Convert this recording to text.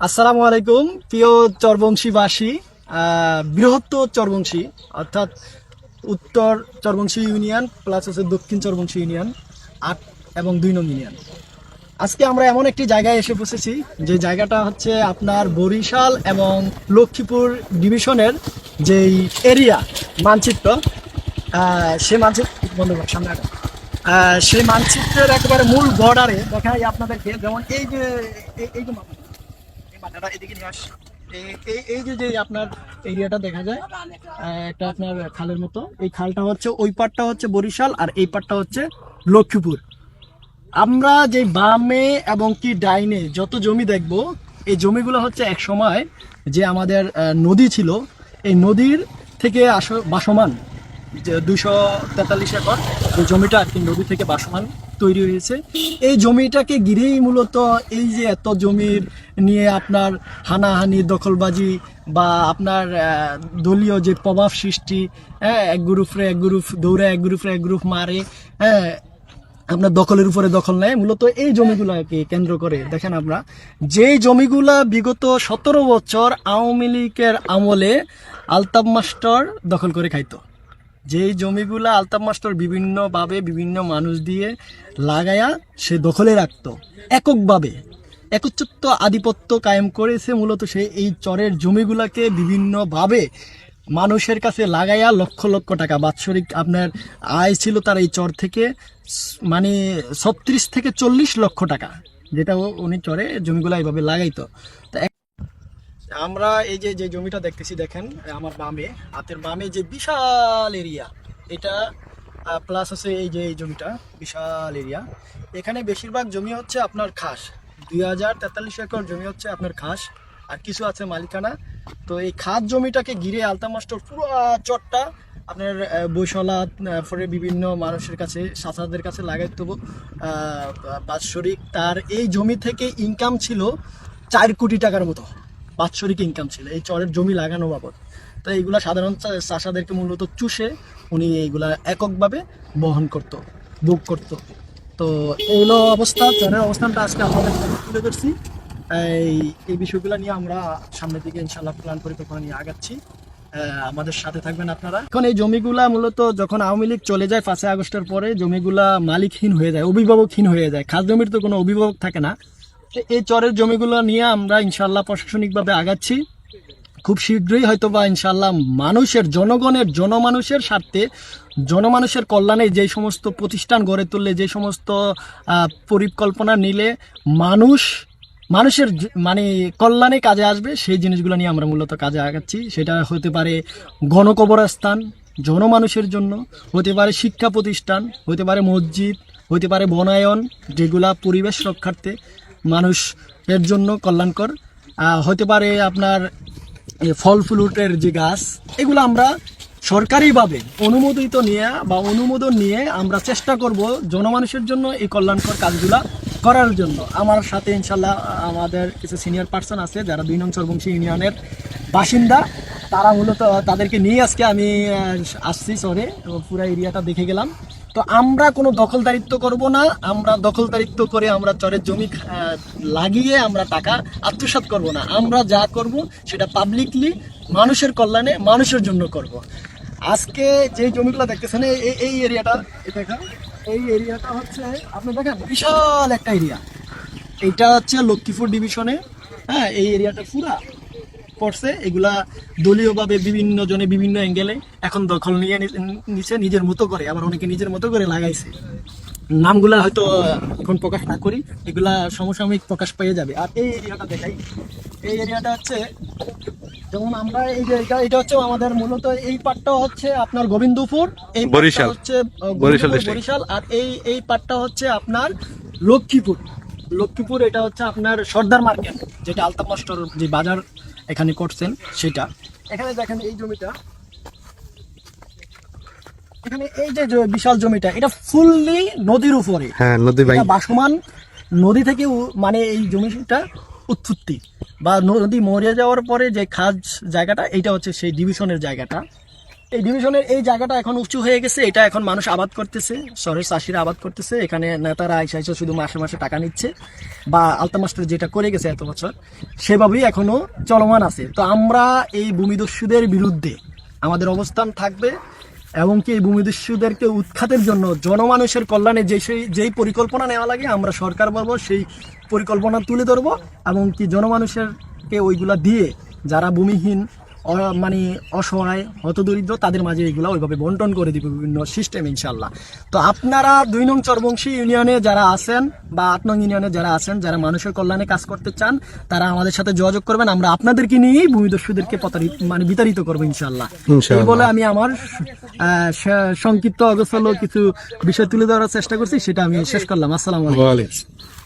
আসসালামু আলাইকুম প্রিয় চরবংশীবাসী। বৃহত্তর চরবংশী অর্থাৎ উত্তর চরবংশী ইউনিয়ন প্লাস হচ্ছে দক্ষিণ চরবংশী ইউনিয়ন ৮ এবং ২ নং ইউনিয়ন। আজকে আমরা এমন একটি জায়গায় এসে বসেছি যে জায়গাটা হচ্ছে আপনার বরিশাল এবং লক্ষ্মীপুর ডিভিশনের যেই এরিয়া মানচিত্র, সে মানচিত্র বন্ধ কর, সামনে আগাও। সেই মানচিত্রের একেবারে মূল বর্ডারে দেখাই আপনাদেরকে, যেমন এই যে এই যে মাথাটা এদিকে নিয়ে আস। এই যে আপনার এরিয়াটা দেখা যায়, একটা আপনার খালের মতো। এই খালটা হচ্ছে, ওই পাটটা হচ্ছে বরিশাল আর এই পাটটা হচ্ছে লক্ষ্মীপুর। আমরা যে বামে এবং কি ডাইনে যত জমি দেখব, এই জমিগুলো হচ্ছে এক সময় যে আমাদের নদী ছিল, এই নদীর থেকে বাসমান যে 243 একর যে জমিটা আর কি নদী থেকে বাসমান তৈরি হয়েছে। এই জমিটাকে ঘিরেই মূলত এই যে এত জমির নিয়ে আপনার হানাহানি, দখলবাজি বা আপনার দলীয় যে প্রভাব সৃষ্টি, হ্যাঁ, এক গ্রুপে এক গ্রুপ দৌড়ে, এক গ্রুপে এক গ্রুপ মারে, হ্যাঁ, আপনার দখলের উপরে দখল নেয়। মূলত এই জমিগুলোকে কেন্দ্র করে দেখেন, আমরা যে জমিগুলা বিগত 17 বছর আওয়ামী লীগের আমলে আলতাফ মাস্টার দখল করে খাইতো, যেই জমিগুলা আলতাফ মাস্টার বিভিন্নভাবে বিভিন্ন মানুষ দিয়ে লাগায়া সে দখলে রাখতো, এককভাবে একচ্ছত্ব আধিপত্য কায়েম করেছে। মূলত সে এই চরের জমিগুলাকে বিভিন্নভাবে মানুষের কাছে লাগাইয়া লক্ষ লক্ষ টাকা বাৎসরিক আপনার আয় ছিল তার এই চর থেকে, মানে 36 থেকে 40 লক্ষ টাকা, যেটা উনি চরে জমিগুলা এইভাবে লাগাইতো। তো আমরা এই যে যে জমিটা দেখতেছি, দেখেন আমার বামে, হাতের বামে যে বিশাল এরিয়া, এটা প্লাস আছে এই যে এই জমিটা বিশাল এরিয়া। এখানে বেশিরভাগ জমি হচ্ছে আপনার খাস, 2043 একর জমি হচ্ছে আপনার খাস, আর কিছু আছে মালিকানা। তো এই খাস জমিটাকে ঘিরে আলতাফ মাস্টার পুরো চরটা আপনার বৈশালা পরে বিভিন্ন মানুষের কাছে, চাচাদের কাছে লাগাইতো বাৎসরিক। তার এই জমি থেকে ইনকাম ছিল 4 কোটি টাকার মতো বাৎসরিক ইনকাম ছিল এই চরের জমি লাগানো বাবদ। তো এইগুলা সাধারণ চাষাদেরকে মূলত চুষে উনি এইগুলা এককভাবে বহন করত, ভোগ করত। তো এইগুলো অবস্থা, চরের অবস্থানটা আজকে আমাদের তুলে ধরছি। এই বিষয়গুলো নিয়ে আমরা সামনের দিকে ইনশাল্লাহ প্ল্যান পরিকল্পনা নিয়ে আগাচ্ছি। আমাদের সাথে থাকবেন আপনারা। এখন এই জমিগুলা মূলত যখন আওয়ামী লীগ চলে যায় 5 আগস্টের পরে, জমিগুলা মালিকহীন হয়ে যায়, অভিভাবকহীন হয়ে যায়। খাস জমির তো কোনো অভিভাবক থাকে না। এই চরের জমিগুলো নিয়ে আমরা ইনশাল্লাহ প্রশাসনিকভাবে আগাচ্ছি। খুব শীঘ্রই হয়তো বা ইনশাল্লাহ মানুষের, জনগণের, জনমানুষের স্বার্থে, জনমানুষের কল্যাণে যে সমস্ত প্রতিষ্ঠান গড়ে তুললে, যে সমস্ত পরিকল্পনা নিলে মানুষের মানে কল্যাণে কাজে আসবে, সেই জিনিসগুলো নিয়ে আমরা মূলত কাজে আগাচ্ছি। সেটা হতে পারে গণকবরস্থান জনমানুষের জন্য, হতে পারে শিক্ষা প্রতিষ্ঠান, হতে পারে মসজিদ, হতে পারে বনায়ন যেগুলা পরিবেশ রক্ষার্থে মানুষের জন্য কল্যাণকর, হতে পারে আপনার ফল ফ্রুটের যে গাছ, এগুলো আমরা সরকারিভাবে অনুমোদিত নিয়ে বা অনুমোদন নিয়ে আমরা চেষ্টা করব জনমানুষের জন্য এই কল্যাণকর কাজগুলা করার জন্য। আমার সাথে ইনশাল্লাহ আমাদের কিছু সিনিয়র পার্সন আছে যারা 2 নং চরবংশী ইউনিয়নের বাসিন্দা, তারা মূলত তাদেরকে নিয়ে আজকে আমি আসছি চরে, পুরো এরিয়াটা দেখে গেলাম। তো আমরা কোনো দখলদারিত্ব করব না, আমরা দখলদারিত্ব করে আমরা চরের জমি লাগিয়ে আমরা টাকা আত্মসাৎ করব না। আমরা যা করব সেটা পাবলিকলি মানুষের কল্যাণে, মানুষের জন্য করব। আজকে যে জমিগুলো দেখতেছেন এই এরিয়াটা, দেখেন এই এরিয়াটা হচ্ছে আপনি দেখেন বিশাল একটা এরিয়া। এইটা হচ্ছে লক্ষ্মীপুর ডিভিশনে, হ্যাঁ, এই এরিয়াটা পুরা পড়ছে। এগুলা দলীয়ভাবে বিভিন্ন জনে বিভিন্ন অ্যাঙ্গেলে এখন দখল নিয়ে নিচে নিজের মতো করে, আবার অনেকে নিজের মতো করে লাগাইছে। নামগুলা হয়তো এখন প্রকাশ না করি, এগুলা সমসাময়িক প্রকাশ পেয়ে যাবে। আর এই এরিয়াটা দেখাই, এই এরিয়াটা হচ্ছে যেমন আমরা এই যে এটা হচ্ছে আমাদের মূলত এই পাটটা হচ্ছে আপনার গোবিন্দপুর, এই বরিশাল হচ্ছে বরিশাল, আর এই পাটটা হচ্ছে আপনার লক্ষ্মীপুর। এটা হচ্ছে আপনার সর্দার মার্কেট, যেটা আলতাফ মাস্টার যে বাজার এখানে করছেন সেটা। এখানে দেখেন এই জমিটা, এখানে এই যে বিশাল জমিটা, এটা ফুললি নদীর উপরে, হ্যাঁ, নদী বাসমান নদী থেকে মানে এই জমিটা উৎপত্তি, বা নদী মরে যাওয়ার পরে যে খাস জায়গাটা, এইটা হচ্ছে সেই ডিভিশনের জায়গাটা। এই ডিভিশনের এই জায়গাটা এখন উঁচু হয়ে গেছে, এটা এখন মানুষ আবাদ করতেছে, শহরের চাষিরা আবাদ করতেছে, এখানে নেতারা আইসা শুধু মাসে মাসে টাকা নিচ্ছে, বা আলতা মাস্টার যেটা করে গেছে এত বছর সেভাবেই এখনো চলমান আছে। তো আমরা এই ভূমিদস্যুদের বিরুদ্ধে আমাদের অবস্থান থাকবে, এবং কি এই ভূমিদস্যুদেরকে উৎখাতের জন্য জনমানুষের কল্যাণে যেই পরিকল্পনা নেওয়া লাগে আমরা সরকার বলবো সেই পরিকল্পনা তুলে ধরবো, এবং কি জনমানুষেরকে ওইগুলা দিয়ে যারা ভূমিহীন মানে অসহায় হতদরিদ্র তাদের মাঝে এইগুলা ওইভাবে বন্টন করে দিব বিভিন্ন সিস্টেম ইনশাল্লাহ। তো আপনারা 2 নং চরবংশী ইউনিয়নে যারা আছেন বা 8 নং ইউনিয়নে যারা আছেন, যারা মানুষের কল্যাণে কাজ করতে চান, তারা আমাদের সাথে যোগাযোগ করবেন, আমরা আপনাদেরকে নিয়েই ভূমিদস্যুদেরকে মানে বিতাড়িত করবো ইনশাল্লাহ। এই বলে আমি আমার সংক্ষিপ্ত অগোছালো কিছু বিষয় তুলে ধরার চেষ্টা করছি, সেটা আমি শেষ করলাম। আসসালামু আলাইকুম।